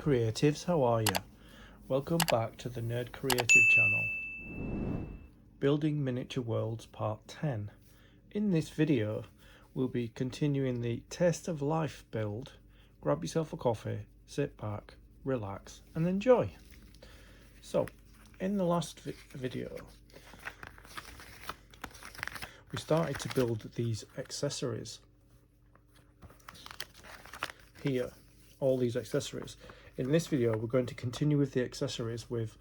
creatives, how are you? Welcome back to the Nerd Creative channel. Building Miniature Worlds Part 10. In this video, we'll be continuing the Taste of Life build. Grab yourself a coffee, sit back, relax and enjoy. So, in the last video, we started to build these accessories here, all these accessories. In this video, we're going to continue with the accessories with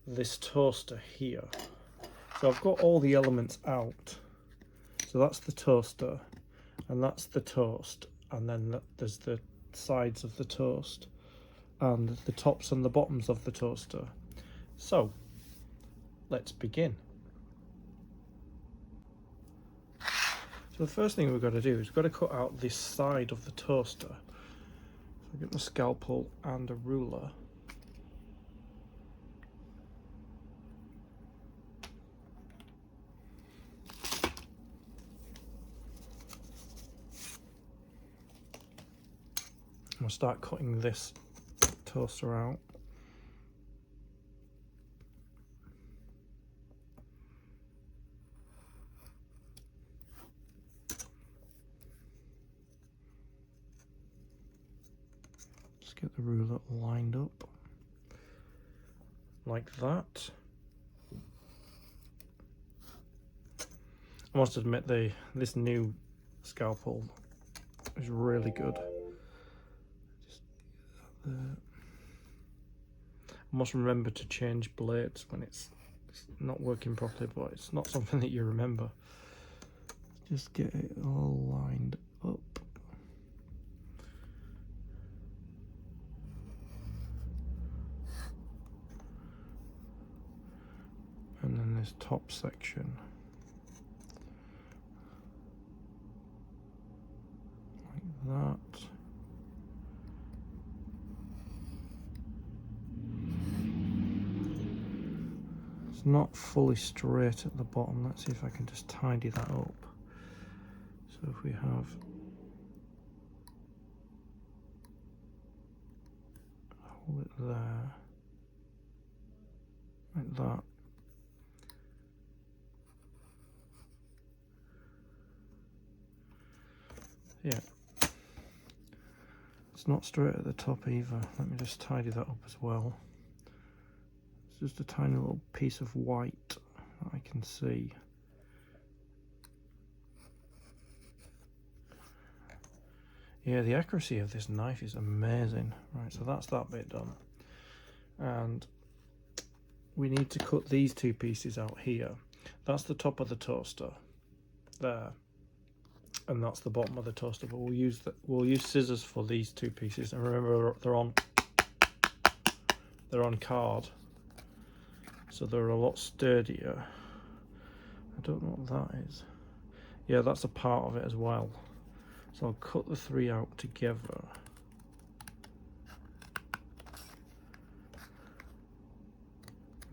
this toaster here. So I've got all the elements out. So that's the toaster, and that's the toast, and then there's the sides of the toast, and the tops and the bottoms of the toaster. So let's begin. So the first thing we've got to do is we've got to cut out this side of the toaster. So I'll get my scalpel and a ruler. I'll start cutting this toaster out. Just get the ruler lined up like that. I must admit this new scalpel is really good. I must remember to change blades when it's not working properly, but it's not something that you remember. Just get it all lined up. And then this top section. Like that. It's not fully straight at the bottom. Let's see if I can just tidy that up. So if we have hold it there, like that. Yeah. It's not straight at the top either. Let me just tidy that up as well. Just a tiny little piece of white that I can see. Yeah, the accuracy of this knife is amazing. Right, so that's that bit done. And we need to cut these two pieces out here. That's the top of the toaster there. And that's the bottom of the toaster, but we'll use scissors for these two pieces. And remember, they're on card. So they're a lot sturdier. I don't know what that is. Yeah, that's a part of it as well. So I'll cut the three out together.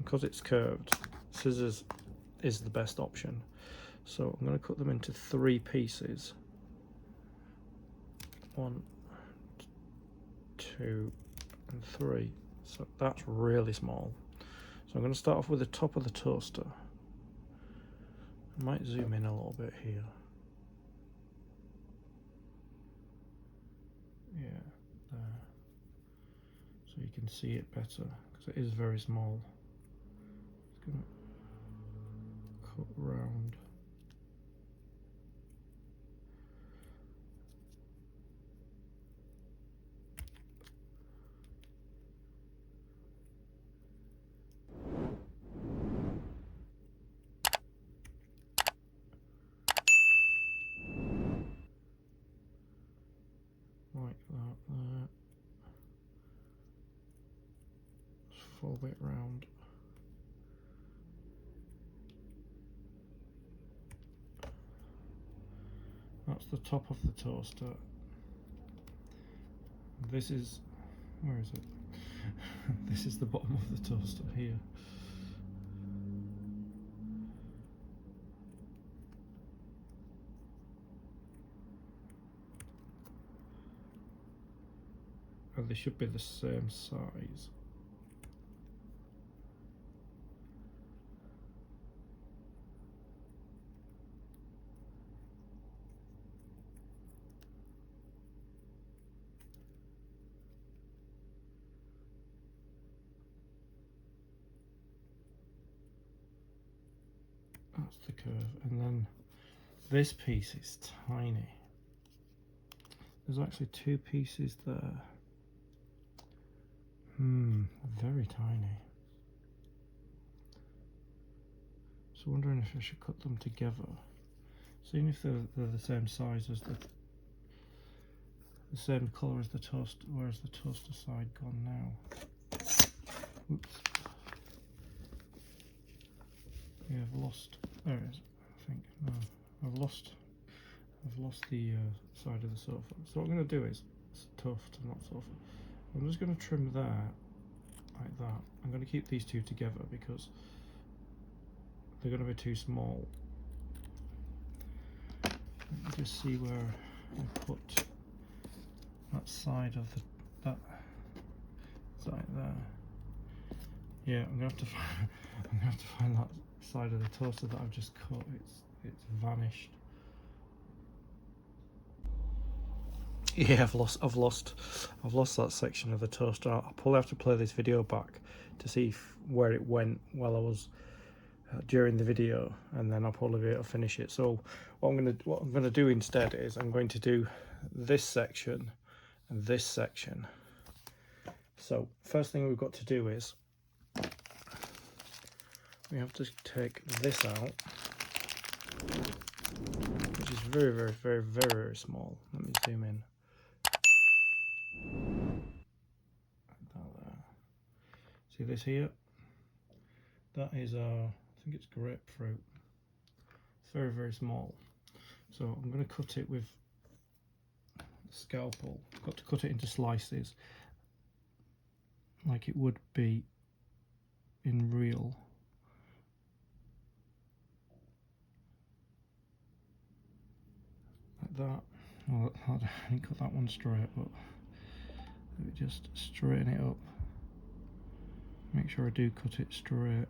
Because it's curved, scissors is the best option. So I'm going to cut them into three pieces. 1, 2, and 3. So that's really small. So I'm going to start off with the top of the toaster. I might zoom in a little bit here. Yeah, there. So you can see it better, because it is very small. Just going to cut round. Like that there. Just fold it round. That's the top of the toaster. This is, where is it? This is the bottom of the toaster here. and they should be the same size. That's the curve, and then this piece is tiny. There's actually two pieces there. Very tiny. So wondering if I should cut them together. Seeing if they're the same size as the same colour as the toast. Where's the toaster side gone now? Oops. Yeah, I've lost. There it is. I think no, I've lost the side of the sofa. So what I'm going to do is, it's tuft, not sofa. I'm just going to trim that like that. I'm going to keep these two together because they're going to be too small. Let me just see where I put that side of that side there. Yeah, I'm gonna have to find that side of the toaster that I've just cut. It's vanished. Yeah, I've lost that section of the toaster. I'll probably have to play this video back to see where it went while I was during the video, and then I'll probably be able to finish it. So what I'm gonna do instead is I'm going to do this section and this section. So first thing we've got to do is we have to take this out, which is very small. Let me zoom in. There. See this here? That is I think it's grapefruit. It's very small. So I'm going to cut it with a scalpel. I've got to cut it into slices like it would be in real. Like that. Well, I didn't cut that one straight, but let me just straighten it up. Make sure I do cut it straight.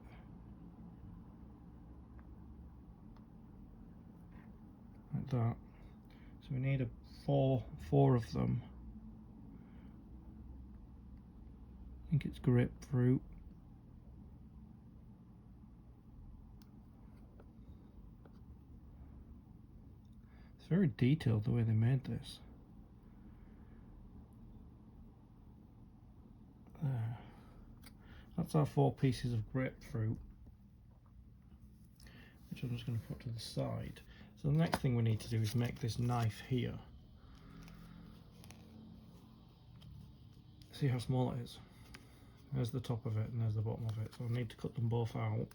Like that. So we need four of them. I think it's grapefruit. It's very detailed the way they made this. There. That's our 4 pieces of grapefruit, which I'm just going to put to the side. So the next thing we need to do is make this knife here. See how small it is? There's the top of it and there's the bottom of it. So I need to cut them both out.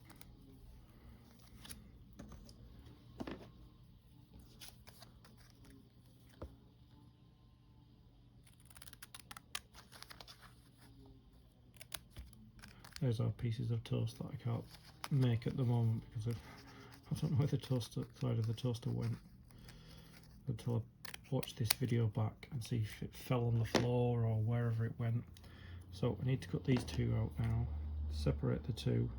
There's our pieces of toast that I can't make at the moment because I don't know where the toaster side of the toaster went until I watch this video back and see if it fell on the floor or wherever it went. So I need to cut these two out now, separate the two.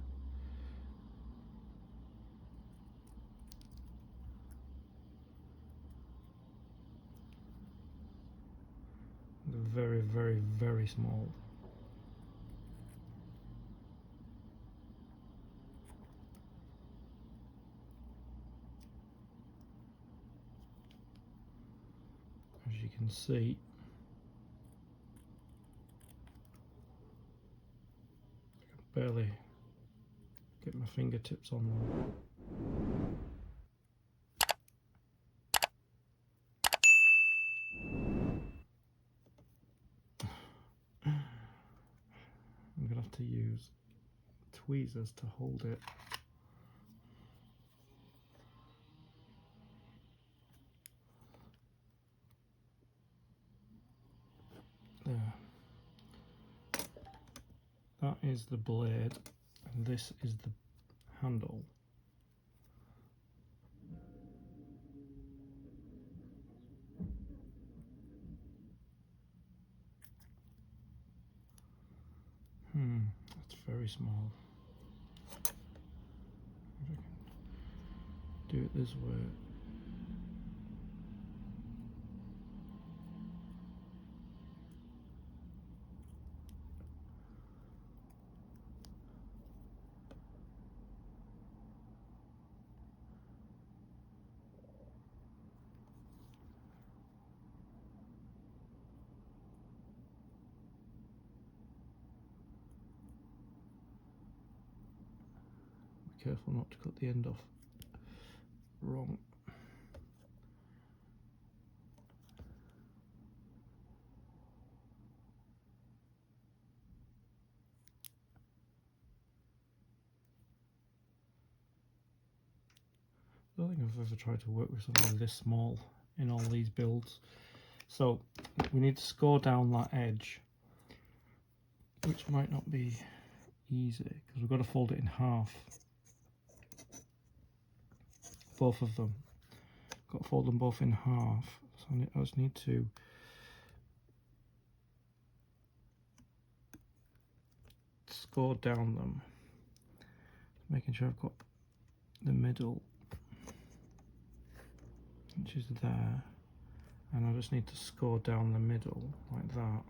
They're very small. As you can see, I can barely get my fingertips on them. I'm gonna have to use tweezers to hold it. There. That is the blade, and this is the handle. That's very small. If I can do it this way. Be careful not to cut the end off wrong. I don't think I've ever tried to work with something this small in all these builds. So we need to score down that edge, which might not be easy because we've got to fold it in half. Both of them. Got to fold them both in half. So I just need to score down them, making sure I've got the middle, which is there, and I just need to score down the middle like that,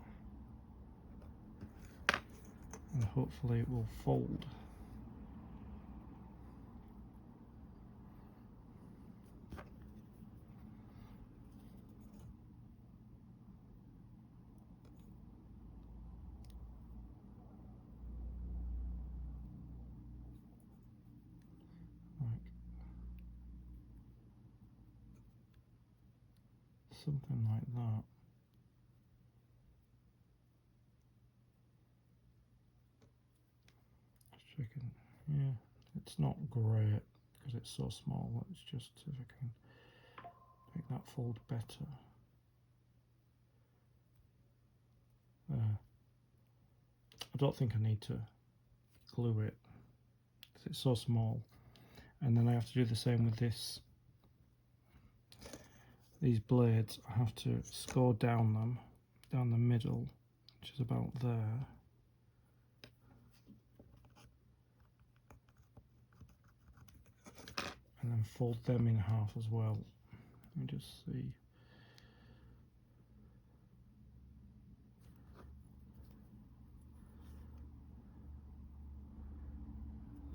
and hopefully it will fold. Something like that. Just checking. Yeah, it's not great because it's so small. Let's just see if I can make that fold better. There. I don't think I need to glue it because it's so small. And then I have to do the same with this. These blades, I have to score down them, down the middle, which is about there. And then fold them in half as well. Let me just see.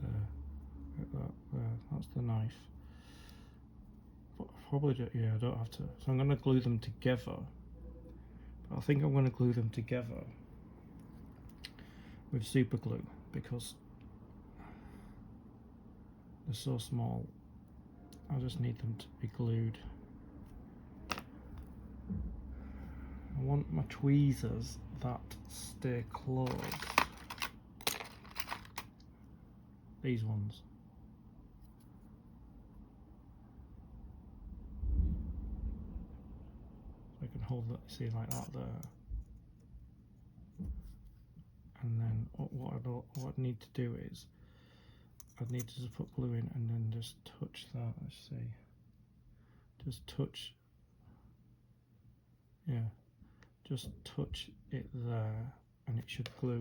There, like that, there, that's the knife. Probably, yeah, I don't have to. So I'm going to glue them together. But I think I'm going to glue them together with super glue because they're so small. I just need them to be glued. I want my tweezers that stay closed. These ones. I can hold that, see, like that there. And then what I need to do is I'd need to just put glue in and then just touch that. Let's see. Just touch. Yeah. Just touch it there and it should glue.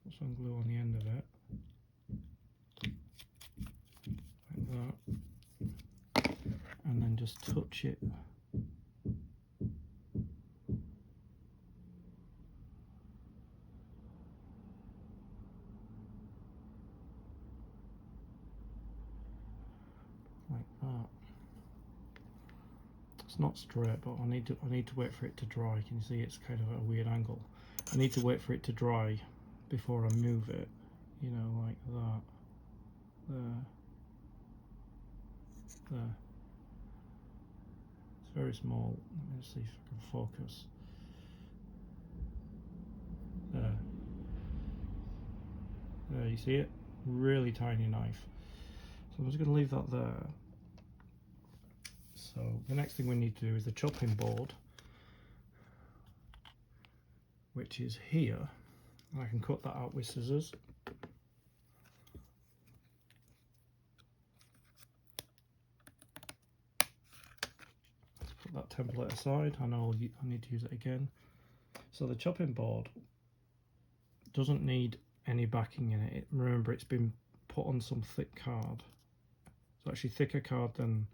Put some glue on the end of it. Like that. And then just touch it. Like that. It's not straight, but I need to wait for it to dry. Can you see it's kind of at a weird angle? I need to wait for it to dry before I move it. You know, like that. There. There. It's very small. Let me see if I can focus. There. There, you see it? Really tiny knife. So I'm just going to leave that there. So the next thing we need to do is the chopping board, which is here. I can cut that out with scissors. Let's put template aside. I know I need to use it again. So the chopping board doesn't need any backing in it. Remember, it's been put on some thick card. It's actually thicker card than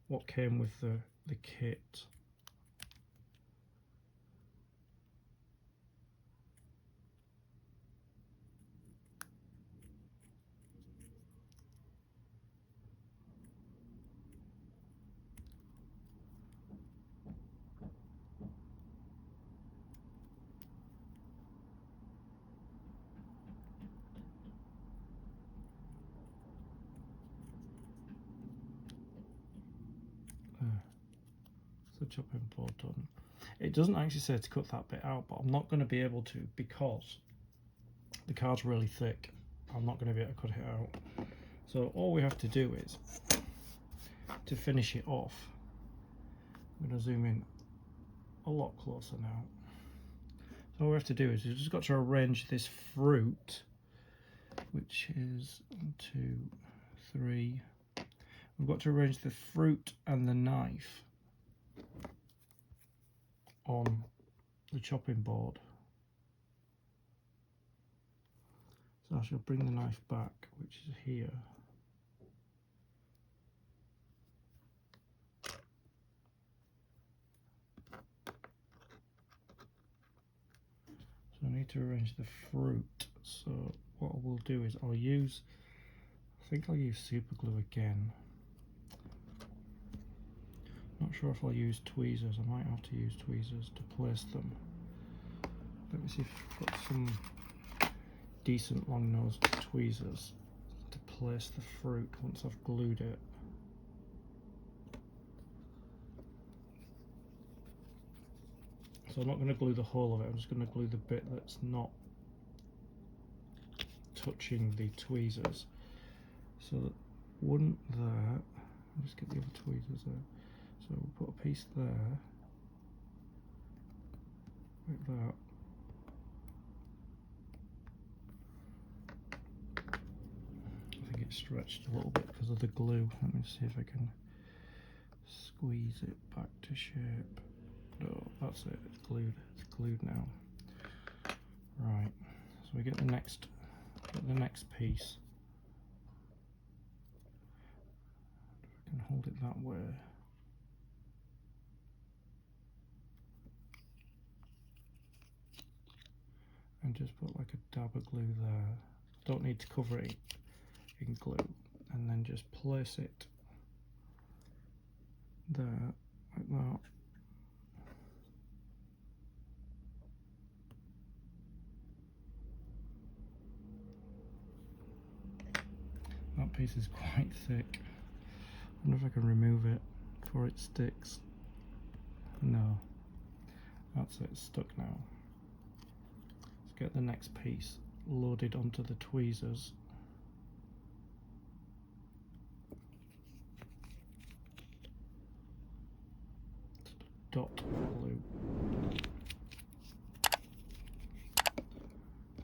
what came with the kit. The chopping board done. It doesn't actually say to cut that bit out, but I'm not going to be able to because the card's really thick. I'm not going to be able to cut it out. So all we have to do is, to finish it off, I'm going to zoom in a lot closer now. So all we have to do is we've just got to arrange this fruit, which is 1, 2, 3. We've got to arrange the fruit and the knife on the chopping board. So I shall bring the knife back, which is here. So I need to arrange the fruit. So what I will do is I think I'll use super glue again. Not sure if I'll use tweezers. I might have to use tweezers to place them. Let me see if I've got some decent long nosed tweezers to place the fruit once I've glued it. So I'm not going to glue the whole of it, I'm just going to glue the bit that's not touching the tweezers. So that one there, I'll just get the other tweezers there. So we'll put a piece there, like that. I think it's stretched a little bit because of the glue. Let me see if I can squeeze it back to shape. No, that's it, it's glued now. Right, so we get the next piece. If I can hold it that way. And just put like a dab of glue there. Don't need to cover it in glue. And then just place it there, like that. That piece is quite thick. I wonder if I can remove it before it sticks. No, that's it, it's stuck now. Let's get the next piece loaded onto the tweezers. Dot glue.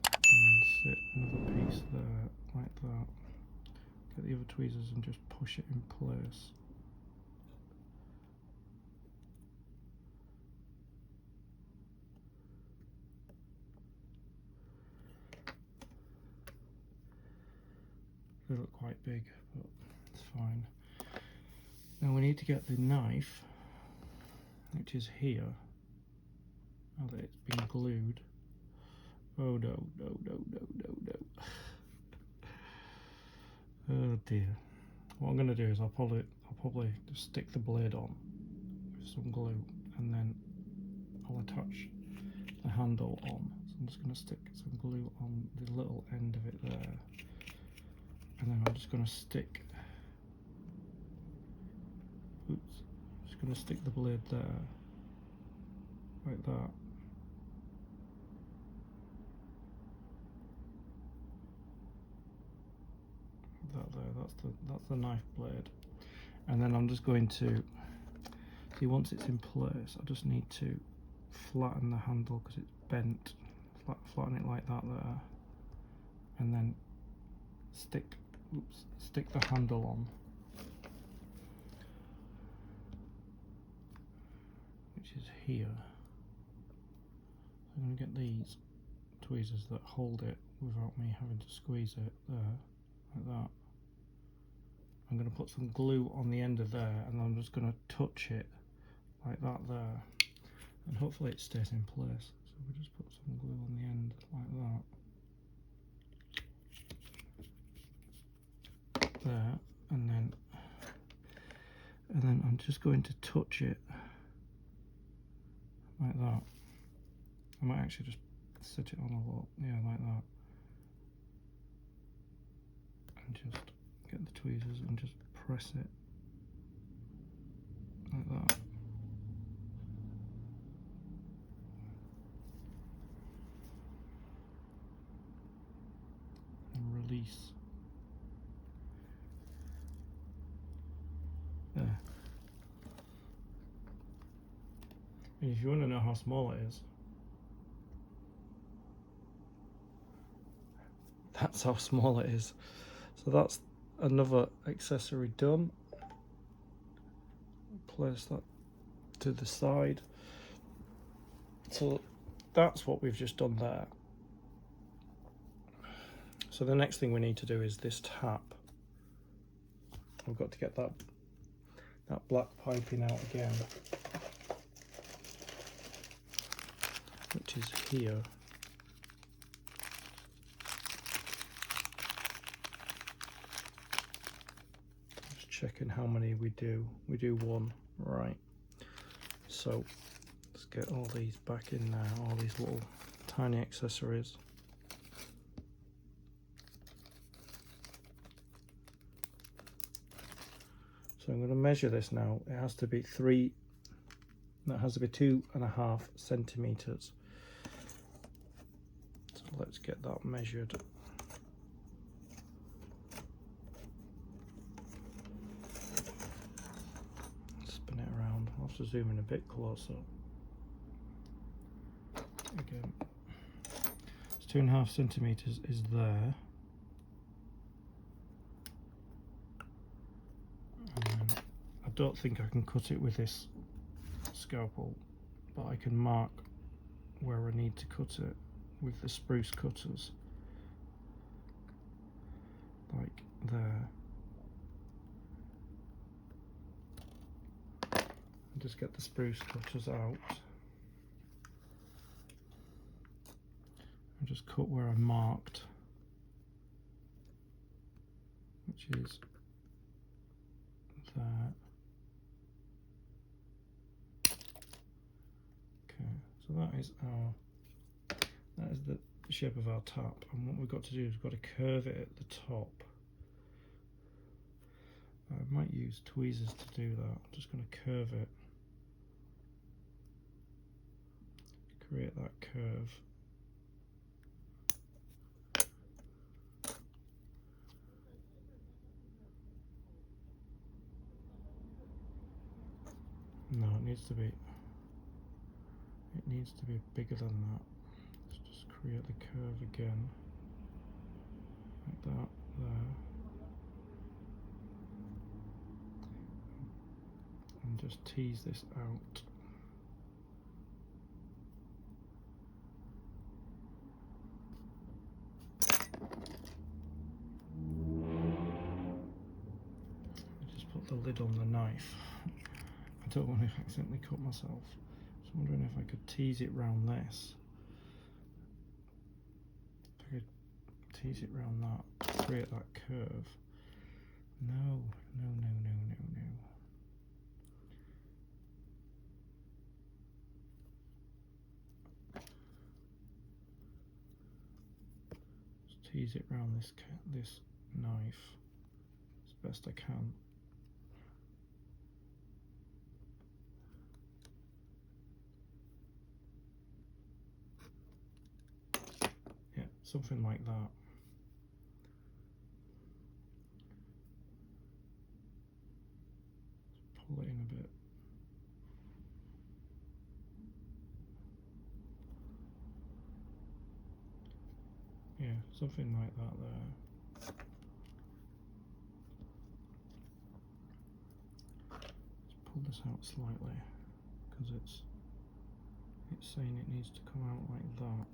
And then sit another piece there, like that. Get the other tweezers and just push it in place. They look quite big, but it's fine. Now we need to get the knife, which is here, now that it's been glued. Oh no, no, no, no, no, no. Oh dear. What I'm going to do is I'll probably just stick the blade on with some glue, and then I'll attach the handle on. So I'm just going to stick some glue on the little end of it there, and then I'm just going to stick, just going to stick the blade there, like that. That there, that's the knife blade. And then I'm just going to, see, once it's in place, I just need to flatten the handle because it's bent. Flatten it like that there, and then stick the handle on. here. I'm going to get these tweezers that hold it without me having to squeeze it there, like that. I'm going to put some glue on the end of there, and I'm just going to touch it like that there, and hopefully it stays in place. So we just put some glue on the end like that, there, and then I'm just going to touch it like that. I might actually just set it on a lot, yeah, like that, and just get the tweezers and just press it like that. And release. There. And if you want to know how small it is, that's how small it is. So that's another accessory done. Place that to the side. So that's what we've just done there. So the next thing we need to do is this tap. I've got to get that black piping out again, which is here. Just checking how many we do. We do one, right. So let's get all these back in there, all these little tiny accessories. So I'm going to measure this now. It has to be 2.5 centimeters. So let's get that measured. Spin it around. I'll have to zoom in a bit closer. Again, it's 2.5 centimeters is there. I don't think I can cut it with this scalpel, but I can mark where I need to cut it with the spruce cutters, like there. And just get the spruce cutters out and just cut where I marked, which is there. Okay, so that is the shape of our tap, and what we've got to do is we've got to curve it at the top. I might use tweezers to do that. I'm just going to curve it, create that curve. No, it needs to be bigger than that. Let's just create the curve again, like that, there. And just tease this out. Just put the lid on the knife. I don't want to accidentally cut myself. Just wondering if I could tease it round this. If I could tease it round that, create that curve. No. Just tease it round this knife as best I can. Yeah, something like that. Just pull it in a bit. Yeah, something like that there. Let's pull this out slightly because it's it's saying it needs to come out like that.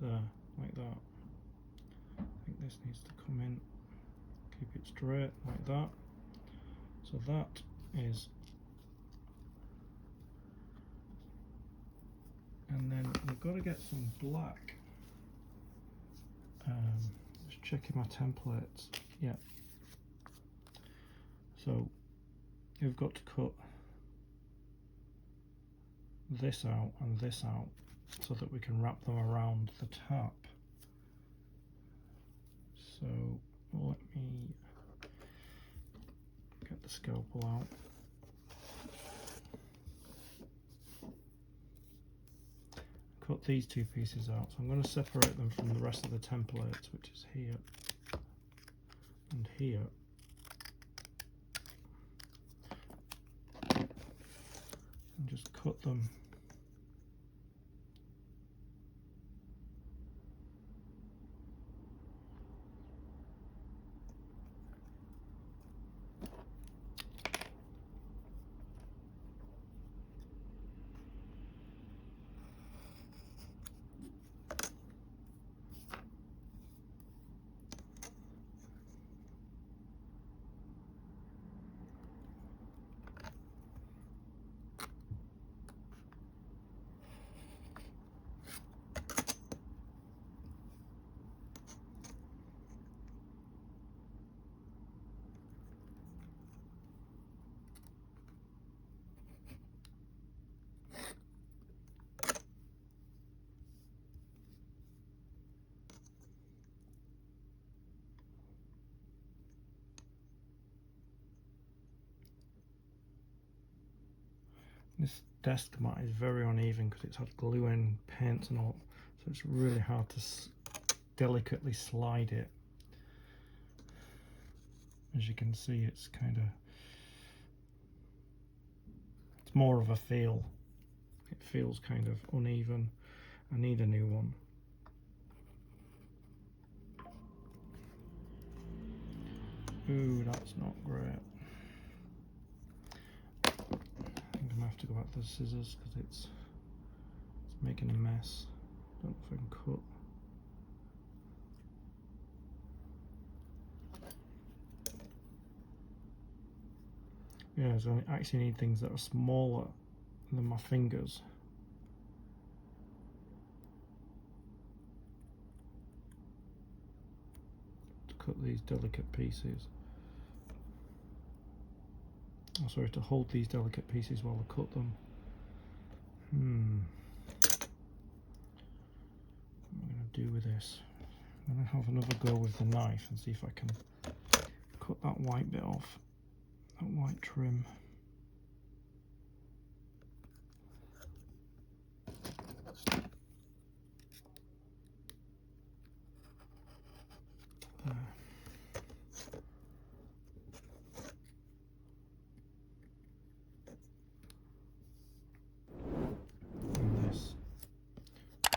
There, like that. I think this needs to come in, keep it straight like that. So that is, and then we've got to get some black. Just checking my templates. Yeah. So you've got to cut this out and this out so that we can wrap them around the tap. So let me get the scalpel out. Cut these two pieces out. So I'm going to separate them from the rest of the templates, which is here and here. And just cut them This desk mat is very uneven because it's had glue and paint and all, so it's really hard to delicately slide it. As you can see, it's it's more of a feel. It feels kind of uneven. I need a new one. Ooh, that's not great. I think I'm gonna have to go back to the scissors because it's making a mess. Don't know if I can cut. Yeah, so I actually need things that are smaller than my fingers. To cut these delicate pieces. Oh, sorry, to hold these delicate pieces while I cut them. What am I going to do with this? I'm going to have another go with the knife and see if I can cut that white bit off. That white trim. There. And this.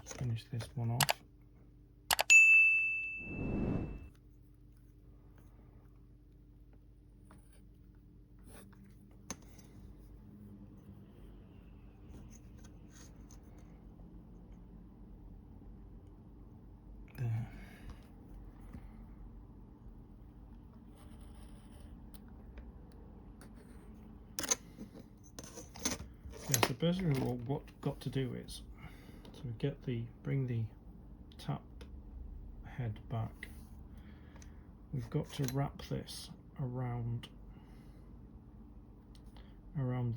Finish this one off. There. Yeah, so basically what we've got to do is, so we bring the tap head back. We've got to wrap this around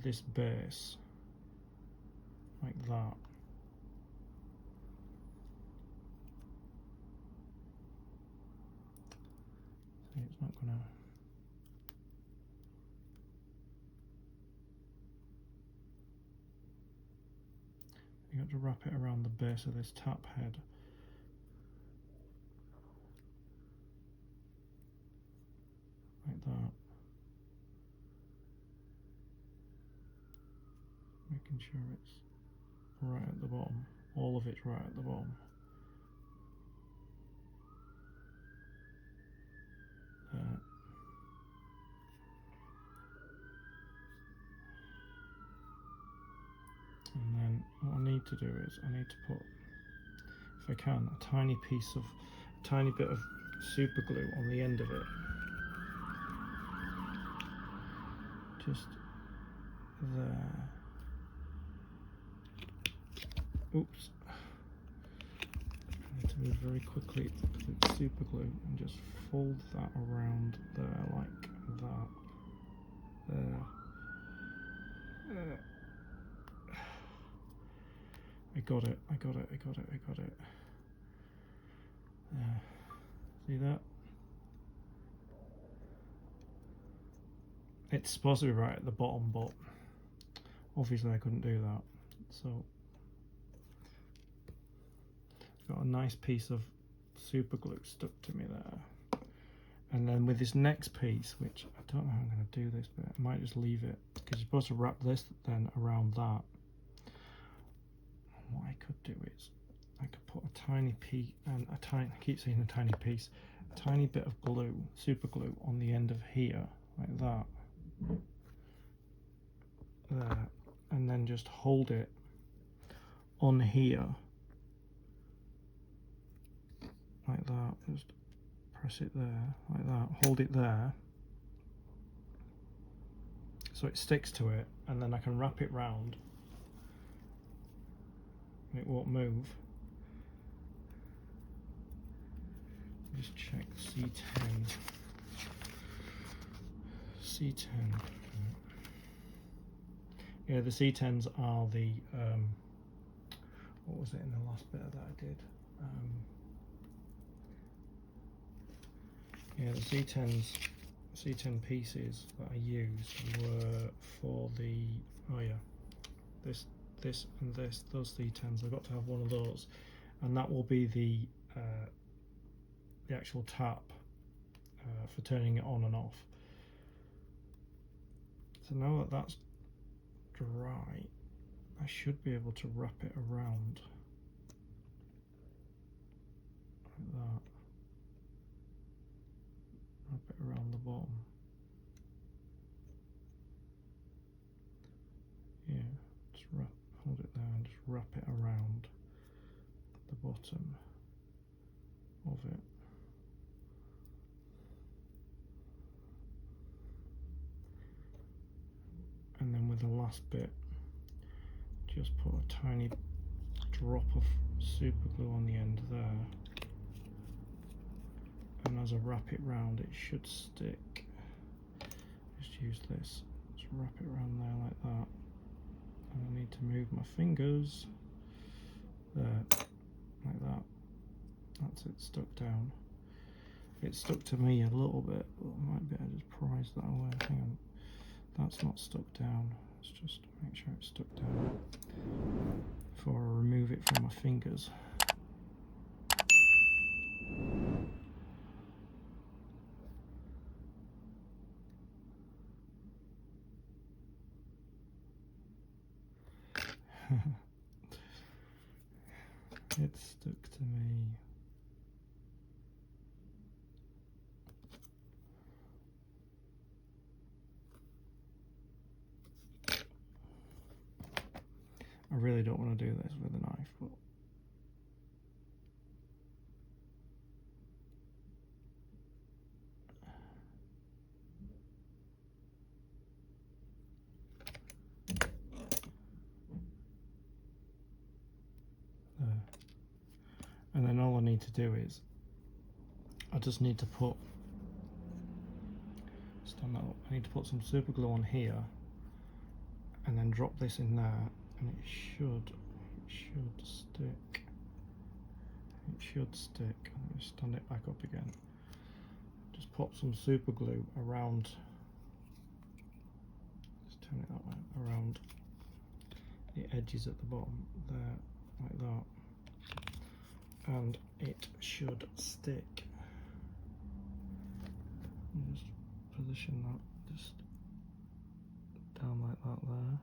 this base, like that. See, it's not gonna. You got to wrap it around the base of this tap head. Like that. Making sure it's right at the bottom. All of it's right at the bottom. There. And then what I need to do is I need to put, if I can, a tiny bit of super glue on the end of it. Just there. Oops. I need to move very quickly because it's super glue, and just fold that around there like that. There. I got it. There. See that? It's supposed to be right at the bottom, but obviously I couldn't do that. So got a nice piece of super glue stuck to me there. And then with this next piece, which I don't know how I'm going to do this, but I might just leave it because you're supposed to wrap this then around that. And what I could do is I could put a tiny piece, and I keep saying a tiny piece, a tiny bit of glue, super glue on the end of here, like that. There, and then just hold it on here like that. Just press it there like that, hold it there so it sticks to it, and then I can wrap it round and it won't move. Just check C10. Yeah, the C10s are the what was it in the last bit that I did? Yeah, the C10 pieces that I used were for the, oh yeah, this and this, those C10s. I've got to have one of those, and that will be the actual tap for turning it on and off. So now that that's dry, I should be able to wrap it around like that. Wrap it around the bottom. Yeah, just hold it there and just wrap it around the bottom of it. And then with the last bit, just put a tiny drop of super glue on the end there. And as I wrap it round, it should stick. Just use this. Just wrap it around there like that. And I need to move my fingers there, like that. That's it, stuck down. It's stuck to me a little bit, but I might be able to just prise that away. Hang on. That's not stuck down. Let's just make sure it's stuck down before I remove it from my fingers. It's stuck to me. I really don't want to do this with a knife, but there. And then all I need to do is I just need to put, stand that up, I need to put some super glue on here and then drop this in there, and it should stick. It should stick. Let me stand it back up again. Just pop some super glue around, just turn it that way, around the edges at the bottom there, like that, and it should stick. Just position that just down like that there.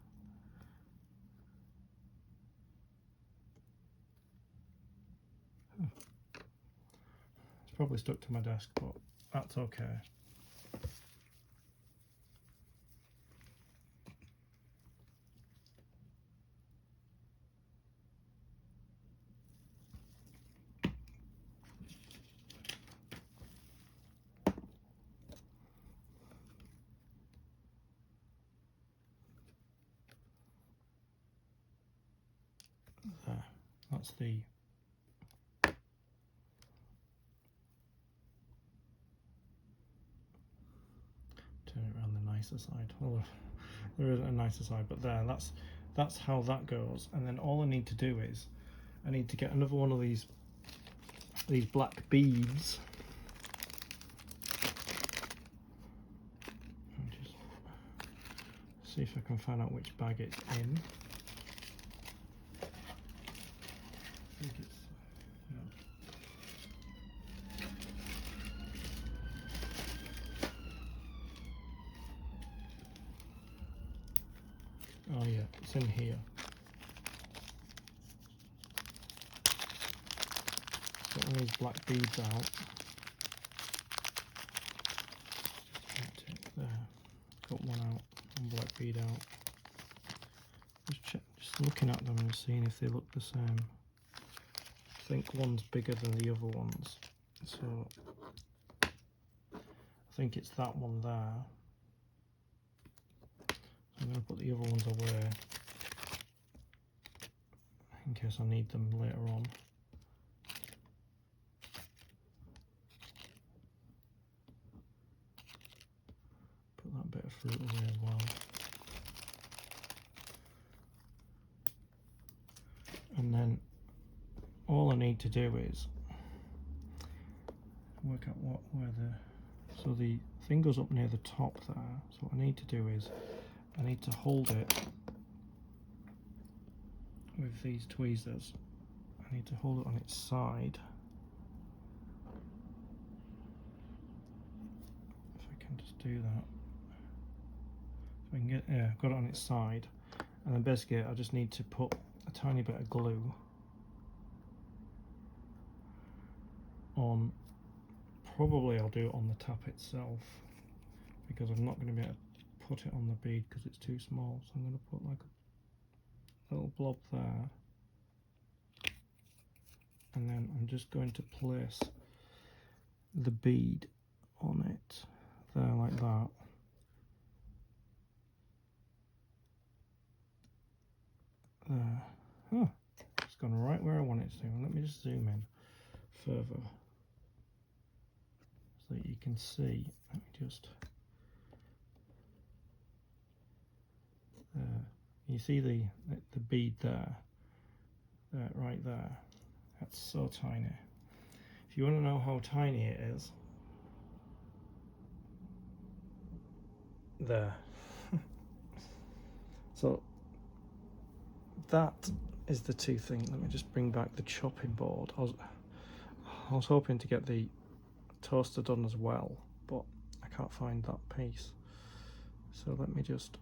It's probably stuck to my desk, but that's okay. There, that's the turn it around the nicer side. Well, there isn't a nicer side, but there, that's how that goes. And then all I need to do is I need to get another one of these black beads. And just see if I can find out which bag it's in. I think it's, yeah. Oh yeah, it's in here. Get all these black beads out. There, got one out, one black bead out. Just looking at them and seeing if they look the same. I think one's bigger than the other ones, so I think it's that one there. So I'm going to put the other ones away in case I need them later on. Put that bit of fruit away as well. And then all I need to do is work out where so the thing goes up near the top there. So what I need to do is I need to hold it with these tweezers. I need to hold it on its side. If I can just do that. So I can get, yeah, got it on its side. And then basically I just need to put a tiny bit of glue on, probably I'll do it on the tap itself because I'm not going to be able to put it on the bead because it's too small, so I'm going to put like a little blob there, and then I'm just going to place the bead on it there like that. There. Oh, it's gone right where I want it to. Let me just zoom in further so that you can see. Let me just you see the bead there, right there. That's so tiny. If you want to know how tiny it is, there. So that is the two things. Let me just bring back the chopping board. I was hoping to get the toaster done as well, but I can't find that piece. So let me just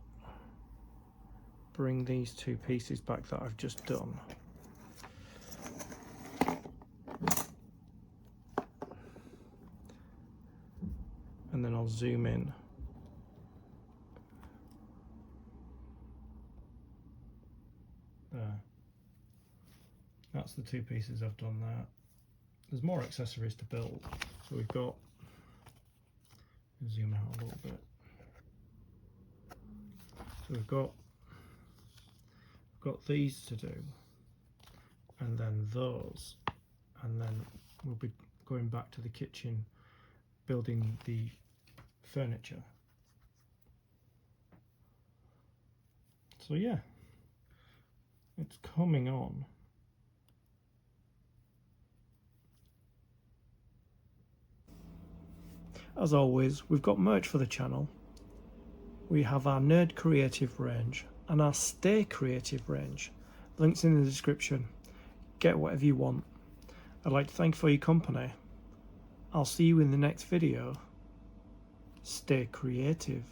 bring these two pieces back that I've just done. And then I'll zoom in. There. That's the two pieces I've done there. There's more accessories to build. So we've got, zoom out a little bit. So we've got these to do, and then those, and then we'll be going back to the kitchen, building the furniture. So yeah, it's coming on. As always, we've got merch for the channel. We have our Nerd Creative range and our Stay Creative range. Links in the description. Get whatever you want. I'd like to thank you for your company. I'll see you in the next video. Stay creative.